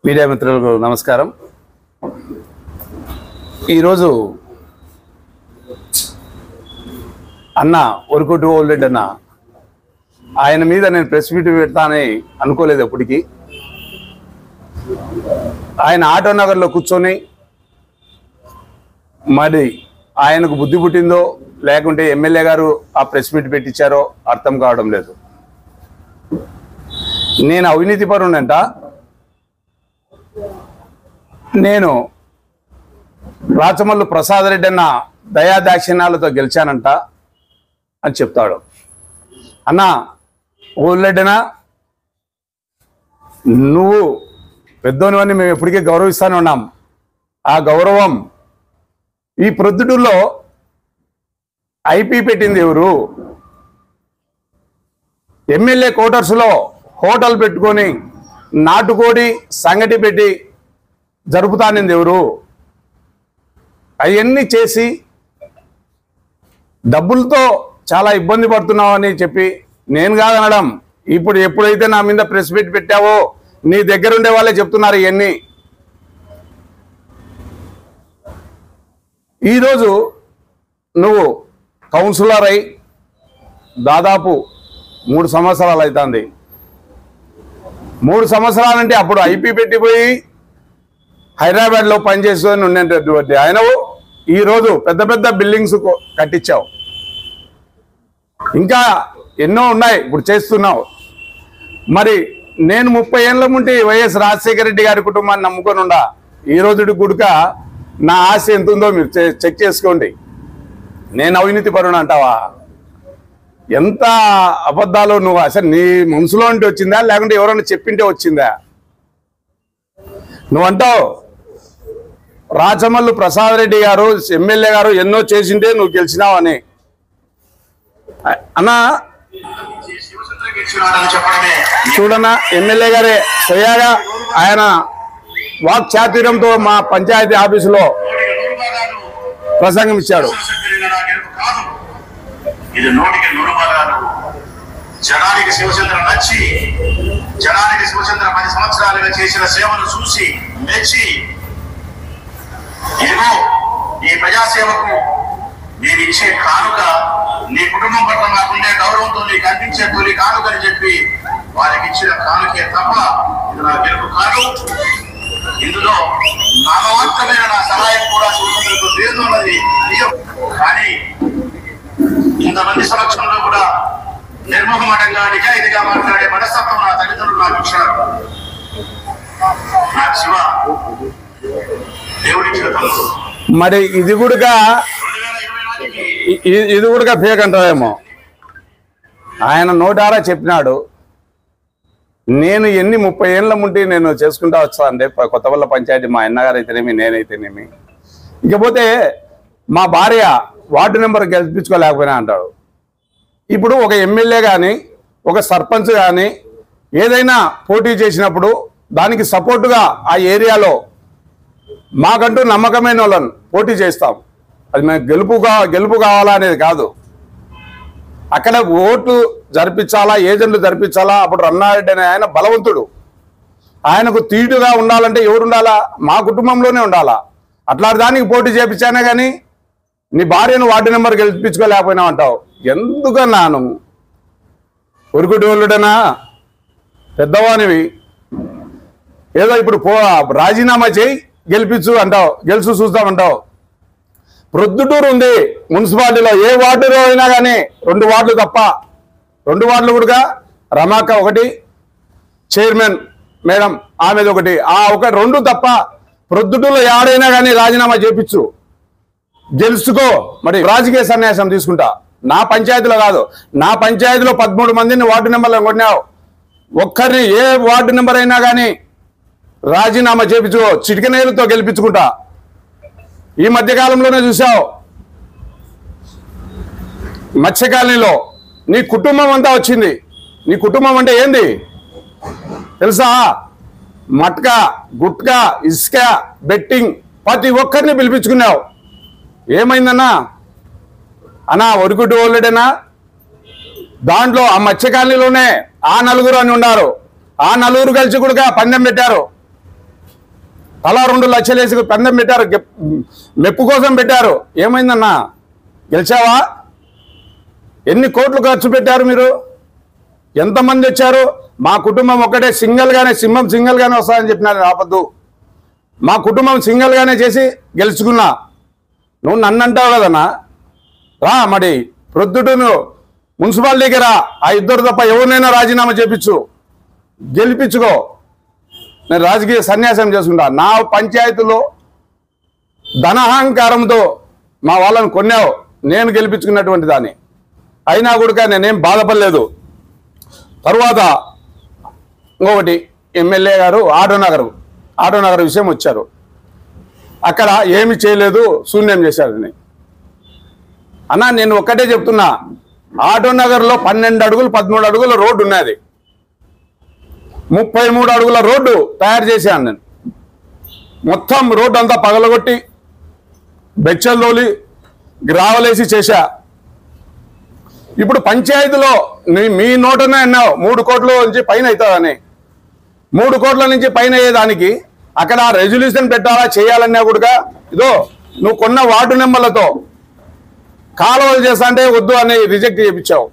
Media మిత్రులకు నమస్కారం. ఈరోజు అన్న ఒరుకుటి ఓల్రెడ్డి అన్న ఆయన మీద నేను ప్రెస్ మీట్ పెడతానని అనుకోలేదు. ఎప్పటికీ ఆయన ఆటో నగర్లో కూర్చొని మరి ఆయనకు బుద్ధి పుట్టిందో లేకుంటే ఎమ్మెల్యే గారు ఆ ప్రెస్ మీట్ పెట్టించారో అర్థం కావడం లేదు. నేను అవినీతి పరునంట, నేను రాచమల్లు ప్రసాద్ రెడ్డి అన్న దయాదాక్షిణ్యాలతో గెలిచానంట అని చెప్తాడు. అన్న ఓల్రెడ్డినా, నువ్వు పెద్దోనివని మేము ఎప్పటికీ గౌరవిస్తూనే ఉన్నాం. ఆ గౌరవం ఈ ప్రొద్దుటూరులో ఐపీ పెట్టింది ఎవరు? ఎమ్మెల్యే క్వార్టర్స్లో హోటల్ పెట్టుకొని నాటుకోడి సంగటి పెట్టి జరుపుతానింది ఎవరు? అవన్నీ చేసి డబ్బులతో చాలా ఇబ్బంది పడుతున్నావని చెప్పి నేను కాదనడం. ఇప్పుడు ఎప్పుడైతే నా మీద ప్రెస్ మీట్ పెట్టావో నీ దగ్గర ఉండే వాళ్ళే చెప్తున్నారు ఇవన్నీ. ఈరోజు నువ్వు కౌన్సిలర్ అయి దాదాపు 3 సంవత్సరాలు అవుతుంది. 3 సంవత్సరాలంటే అప్పుడు ఐపీ పెట్టిపోయి హైదరాబాద్లో పనిచేసుకొని ఉండేటటువంటి ఆయనవు ఈరోజు పెద్ద పెద్ద బిల్డింగ్స్ కట్టించావు. ఇంకా ఎన్నో ఉన్నాయి ఇప్పుడు చేస్తున్నావు. మరి నేను 30 ఏళ్ళ ముందు వైఎస్ రాజశేఖర రెడ్డి గారి కుటుంబాన్ని నమ్ముకొని ఉండా. ఈ రోజు గుడుక నా ఆశ ఎంత ఉందో మీరు చెక్ చేసుకోండి. నేను అవినీతి పరుడు అంటావా? ఎంత అబద్ధాలు! నువ్వు అసలు నీ మనసులో ఉంటే వచ్చిందా లేకుంటే ఎవరైనా చెప్పింటే వచ్చిందా? నువ్వంటావు రాచమల్లు ప్రసాద్ రెడ్డి గారు ఎమ్మెల్యే గారు ఎన్నో చేసింటే నువ్వు గెలిచినావని. అన్నా చూడన్నా, ఎమ్మెల్యే గారే స్వయాగా ఆయన వాక్ చాతుర్యంతో మా పంచాయతీ ఆఫీసులో ప్రసంగం ఇచ్చాడు. ఇది 100కి 100 భాగాలు. జనానికి శివచంద్ర నచ్చి, జనానికి శివచంద్ర 10 సంవత్సరాలుగా చేసిన సేవలు చూసి మెచ్చి, ఇదిగో ఈ ప్రజాసేవకు నేను ఇచ్చే కానుక, నీ కుటుంబం పట్ల నాకుండే గౌరవంతో నీకు అందించే తొలి కానుక అని చెప్పి వారికి ఇచ్చిన కానుకే తప్ప ఇది నా గెలుపు కాదు. ఇందులో నామమాత్రమైన నా సహాయం కూడా శివచంద్రకు లేదు అన్నది నిజం. కానీ ఇంతమంది సమక్షంలో కూడా నిర్మోహమాటంగా నిజాయితీగా మాట్లాడే మనస్తత్వం నా తల్లిదండ్రులు నాకు ఇచ్చారు. నా శివ దేవుడిచ్చిన తల్లు. మరి ఇది కూడా ఫేక్ అంటారేమో. ఆయన నోటారా చెప్పినాడు, నేను ఎన్ని 30 ఏళ్ళ ముందు నేను చేసుకుంటా వచ్చా అంటే కొత్తవల్ల పంచాయతీ మా అన్నగారు అయితేనేమి నేనైతేనేమి. ఇకపోతే మా భార్య వార్డు నెంబర్ గెలిపించుకోలేకపోయినా అంటాడు. ఇప్పుడు ఒక ఎమ్మెల్యే కానీ ఒక సర్పంచ్ కానీ ఏదైనా పోటీ చేసినప్పుడు దానికి సపోర్టుగా ఆ ఏరియాలో మాకంటూ నమ్మకమైన వాళ్ళని పోటీ చేస్తాం. అది మేము గెలుపు కావాలా అనేది కాదు. అక్కడ ఓట్లు జరిపించాలా, ఏజెంట్లు జరిపించాలా. అప్పుడు రన్నారెడ్డి అనే ఆయన బలవంతుడు. ఆయనకు తీటుగా ఉండాలంటే ఎవరు ఉండాలా? మా కుటుంబంలోనే ఉండాలా. అట్లాంటి దానికి పోటీ చేపించానే కానీ నీ భార్యను వార్డు నెంబర్ గెలిపించుకోలేకపోయినావు అంటావు. ఎందుకన్నాను? ఉరుకుటి వాళ్ళుడనా? పెద్దవానివి. ఏదో ఇప్పుడు రాజీనామా చేయి గెలిపించు అంటావు, గెలుచు చూస్తామంటావు. ప్రొద్దుటూరు ఉంది మున్సిపాలిటీలో, ఏ వార్డులో అయినా కానీ 2 వార్డులు తప్ప, 2 వార్డులు కూడా రమాక ఒకటి, చైర్మన్ మేడం ఆమెది ఒకటి, ఆ 2 తప్ప ప్రొద్దుటూరులో ఏడైనా కానీ రాజీనామా చేపించు, గెలుచుకో. మరి రాజకీయ సన్యాసం తీసుకుంటా. నా పంచాయతీలో కాదు, నా పంచాయతీలో 13 మందిని వార్డు నెంబర్లో కొన్నావు. ఒక్కరిని ఏ వార్డు నెంబర్ అయినా కానీ రాజీనామా చేపించు, చిటికనేలతో గెలిపించుకుంటా. ఈ మధ్యకాలంలోనే చూసావు మత్స్యకాలనీలో నీ కుటుంబం అంతా వచ్చింది. నీ కుటుంబం అంటే ఏంది తెలుసా? మట్కా, గుట్కా, ఇసుక, బెట్టింగ్ ప్రతి ఒక్కరిని పిలిపించుకున్నావు. ఏమైందన్నా? అన్నా ఒరుకుటి ఓల్రెడేనా? దాంట్లో ఆ మత్స్యకాలనీలోనే ఆ 4 అని ఉన్నారు. ఆ 4 కలిసి కూడా పందెం పెట్టారు. తలా 2 లక్షలు వేసి పందెం పెట్టారు, మెప్పు కోసం పెట్టారు. ఏమైందన్నా, గెలిచావా? ఎన్ని కోట్లు ఖర్చు పెట్టారు మీరు? ఎంతమంది వచ్చారు? మా కుటుంబం ఒక్కటే సింగిల్గానే, సింహం సింగిల్గానే వస్తుందని చెప్పినారు. ఆపద్దు, మా కుటుంబం సింగిల్గానే చేసి గెలుచుకున్నా. నువ్వు నన్ను అంటావు కదన్నా, రా మరి ప్రొద్దుటూ నువ్వు మున్సిపాలిటీకి రా, ఆ ఇద్దరు తప్ప ఎవరినైనా రాజీనామా చేపించు, గెలిపించుకో. నేను రాజకీయ సన్యాసం చేసుకుంటా. నా పంచాయతీలో ధనహంకారంతో మా వాళ్ళని కొన్నావు, నేను గెలిపించుకున్నటువంటి దాన్ని. అయినా కూడా నేనేం బాధపడలేదు. తరువాత ఇంకొకటి, ఎమ్మెల్యే గారు ఆటోనగర్ విషయం వచ్చారు. అక్కడ ఏమి చేయలేదు, శూన్యం చేశారని. అన్నా నేను ఒక్కటే చెప్తున్నా, ఆటోనగర్లో 12 అడుగులు 13 అడుగుల రోడ్డు ఉన్నది. 33 అడుగుల రోడ్డు తయారు చేశాను నేను. మొత్తం రోడ్డు అంతా పగలగొట్టి బెచ్చలు తోలి గ్రావలేసి చేశా. ఇప్పుడు పంచాయతీలో మీ నోటనే అన్నావు 3 కోట్ల నుంచి పైన అవుతుందని. 3 కోట్ల నుంచి పైన అయ్యేదానికి అక్కడ రెజల్యూషన్ పెట్టాలా చేయాలన్నా కూడా ఇదో నువ్వు కొన్న వార్డు నెంబర్లతో కాలువలు చేస్తా అంటే వద్దు అని రిజెక్ట్ చేయించావు.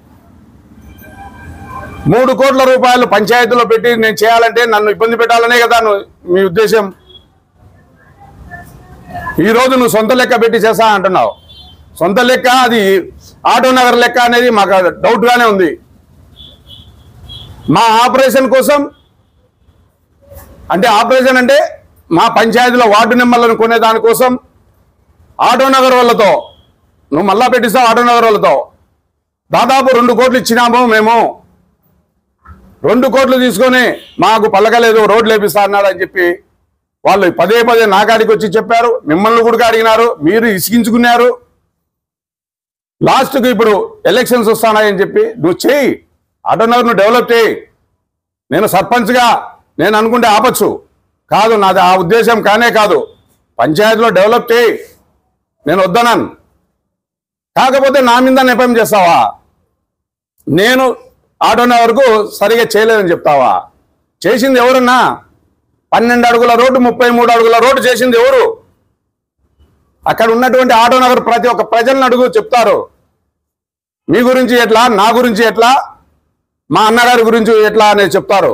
3 కోట్ల రూపాయలు పంచాయతీలో పెట్టి నేను చేయాలంటే నన్ను ఇబ్బంది పెట్టాలనే కదా మీ ఉద్దేశం. ఈరోజు నువ్వు సొంత లెక్క పెట్టి చేస్తా అంటున్నావు. సొంత లెక్క అది ఆటోనగర్ లెక్క అనేది మాకు డౌట్గానే ఉంది. మా ఆపరేషన్ కోసం అంటే ఆపరేషన్ అంటే మా పంచాయతీలో వార్డు నెంబర్లను కొనే దానికోసం ఆటోనగర్ వాళ్ళతో నువ్వు మళ్ళా పెట్టిస్తావు. ఆటోనగర్ వాళ్ళతో దాదాపు 2 కోట్లు ఇచ్చినాము మేము. 2 కోట్లు తీసుకొని మాకు పలకలేదు, రోడ్లు వేపిస్తా అన్నాడు అని చెప్పి వాళ్ళు పదే నా కాడికి వచ్చి చెప్పారు. మిమ్మల్ని కూడా అడిగినారు, మీరు ఇసిగించుకున్నారు. లాస్ట్కి ఇప్పుడు ఎలక్షన్స్ వస్తున్నాయని చెప్పి నువ్వు చేయి, ఆటోనగర్ నువ్వు డెవలప్ చేయి. నేను సర్పంచ్గా నేను అనుకుంటే ఆపచ్చు కాదు, నాది ఆ ఉద్దేశం కానే కాదు. పంచాయతీలో డెవలప్ చేయి, నేను వద్దనాను. కాకపోతే నా మీద నెపం చేస్తావా? నేను ఆటోనగర్కు సరిగా చేయలేదని చెప్తావా? చేసింది ఎవరన్నా? 12 అడుగుల రోడ్డు 33 అడుగుల రోడ్డు చేసింది ఎవరు? అక్కడ ఉన్నటువంటి ఆటోనగర్ ప్రతి ఒక్క ప్రజలను అడుగు, చెప్తారు. మీ గురించి ఎట్లా, నా గురించి ఎట్లా, మా అన్నగారి గురించి ఎట్లా అనేది చెప్తారు.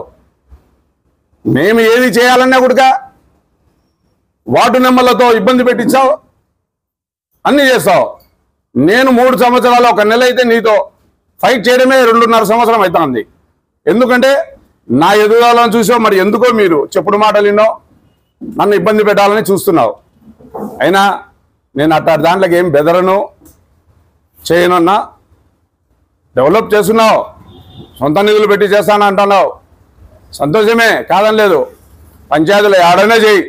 మేము ఏది చేయాలన్నా కూడా వార్డు నెంబర్లతో ఇబ్బంది పెట్టించావు, అన్నీ చేస్తావు. నేను 3 సంవత్సరాలు 1 నెల అయితే నీతో ఫైట్ చేయడమే 2.5 సంవత్సరం అవుతుంది. ఎందుకంటే నా ఎదుగుదలను చూసావు, మరి ఎందుకో మీరు చెప్పుడు మాటలు విన్నో నన్ను ఇబ్బంది పెట్టాలని చూస్తున్నావు. అయినా నేను అట్టాడు దాంట్లోకి ఏం బెదరను, చేయనన్నా. డెవలప్ చేస్తున్నావు, సొంత నిధులు పెట్టి చేస్తాను అంటున్నావు, సంతోషమే, కాదనలేదు. పంచాయతీలో ఆడనే చేయి.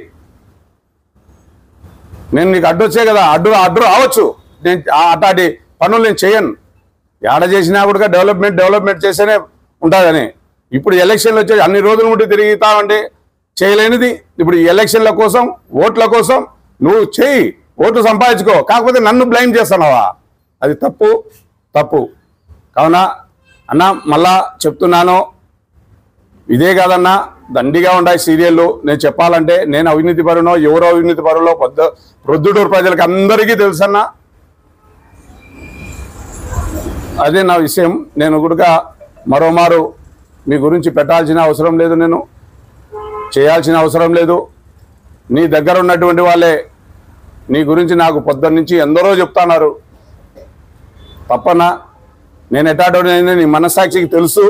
నేను నీకు అడ్డు వచ్చే కదా, అడ్డు రావచ్చు. నేను అట్లాంటి పనులు నేను చేయను. ఏడ చేసినా కూడా డెవలప్మెంట్ చేస్తేనే ఉంటుందని. ఇప్పుడు ఎలక్షన్లు వచ్చి అన్ని రోజులు ముట్టి తిరుగుతామంటే చేయలేనిది. ఇప్పుడు ఈ ఎలక్షన్ల కోసం, ఓట్ల కోసం నువ్వు చేయి, ఓట్లు సంపాదించుకో. కాకపోతే నన్ను బ్లైమ్ చేస్తున్నావా? అది తప్పు. కావున అన్న మళ్ళా చెప్తున్నాను, ఇదే కాదన్నా, దండిగా ఉన్నాయి సీరియళ్ళు. నేను చెప్పాలంటే నేను అవినీతి పరునో ఎవరో అవినీతి పరులో ప్రొద్దుటూరు ప్రజలకు అందరికీ తెలుసన్నా. అదే నా విషయం. నేను కూడా మరోమారు మీ గురించి పెట్టాల్సిన అవసరం లేదు, నేను చేయాల్సిన అవసరం లేదు. నీ దగ్గర ఉన్నటువంటి వాళ్ళే నీ గురించి నాకు పొద్దున్న నుంచి ఎందరో చెప్తున్నారు. తప్పనా? నేను ఎటాటోనైనా నీ మనస్సాక్షికి తెలుసు.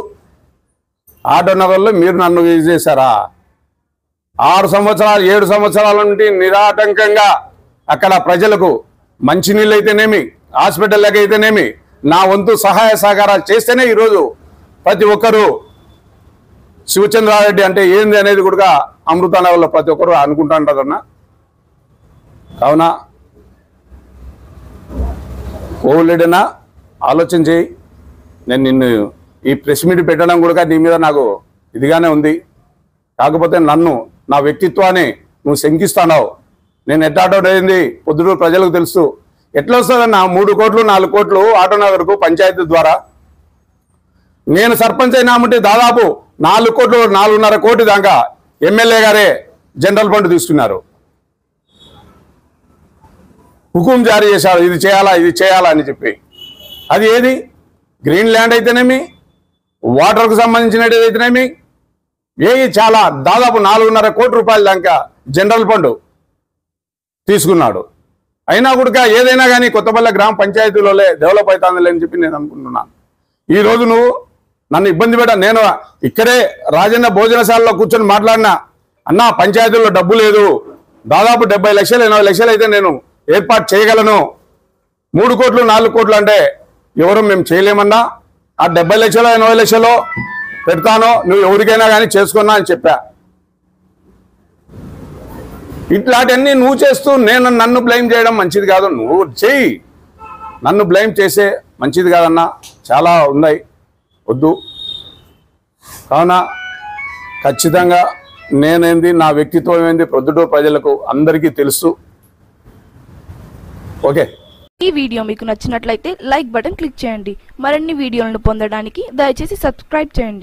ఆటోనగర్లో మీరు నన్ను యూజ్ చేశారా? 6 సంవత్సరాలు 7 సంవత్సరాల నుండి నిరాటంకంగా అక్కడ ప్రజలకు మంచినీళ్ళు అయితేనేమి, హాస్పిటల్కి అయితేనేమి నా వంతు సహాయ సహకారాలు చేస్తేనే ఈరోజు ప్రతి ఒక్కరూ శివచంద్రారెడ్డి అంటే ఏంది అనేది కూడా అమృతానగర్లో ప్రతి ఒక్కరు అనుకుంటుంటారన్న. కావున ఓలేడనా ఆలోచన చేయి. నేను నిన్ను ఈ ప్రెస్ మీట్ పెట్టడం కూడా నీ మీద నాకు ఇదిగానే ఉంది. కాకపోతే నన్ను, నా వ్యక్తిత్వాన్ని నువ్వు శంకిస్తున్నావు. నేను ఎట్టాటోడైంది పొద్దుటూరు ప్రజలకు తెలుసు. ఎట్లా వస్తుందన్న 3 కోట్లు 4 కోట్లు ఆటోనగర్కు పంచాయతీ ద్వారా? నేను సర్పంచ్ అయినామంటే దాదాపు 4 కోట్లు 4.5 కోటి దాకా ఎమ్మెల్యే గారే జనరల్ ఫండ్ తీసుకున్నారు. హుకుం జారీ చేశారు, ఇది చేయాలా అని చెప్పి. అది ఏది? గ్రీన్ ల్యాండ్ అయితేనేమి, వాటర్కు సంబంధించినది అయితేనేమి, చాలా దాదాపు 4.5 కోట్ల రూపాయల దాకా జనరల్ ఫండ్ తీసుకున్నాడు. అయినా కూడా ఏదైనా కానీ కొత్తపల్లి గ్రామ పంచాయతీలోనే డెవలప్ అవుతుందిలే అని చెప్పి నేను అనుకుంటున్నాను. ఈరోజు నువ్వు నన్ను ఇబ్బంది పెట్ట, నేను ఇక్కడే రాజన్న భోజనశాలలో కూర్చొని మాట్లాడినా, అన్నా పంచాయతీల్లో డబ్బు లేదు, దాదాపు 70 లక్షలు 80 లక్షలు అయితే నేను ఏర్పాటు చేయగలను, 3 కోట్లు 4 కోట్లు అంటే ఎవరు మేము చేయలేమన్నా, ఆ 70 లక్షలు 80 లక్షలు పెడతాను, నువ్వు ఎవరికైనా కానీ చేసుకున్నా అని చెప్పా. ఇట్లాంటివన్నీ నువ్వు చేస్తూ నన్ను బ్లేమ్ చేయడం మంచిది కాదు. నువ్వు చెయ్యి, నన్ను బ్లేమ్ చేసే మంచిది కాదన్నా, చాలా ఉన్నాయి, వద్దు. కావున ఖచ్చితంగా నేనేంది, నా వ్యక్తిత్వం ఏంది ప్రొద్దుటూరు ప్రజలకు అందరికీ తెలుసు. ఓకే, ఈ వీడియో మీకు నచ్చినట్లయితే లైక్ బటన్ క్లిక్ చేయండి. మరిన్ని వీడియోలను పొందడానికి దయచేసి సబ్స్క్రైబ్ చేయండి.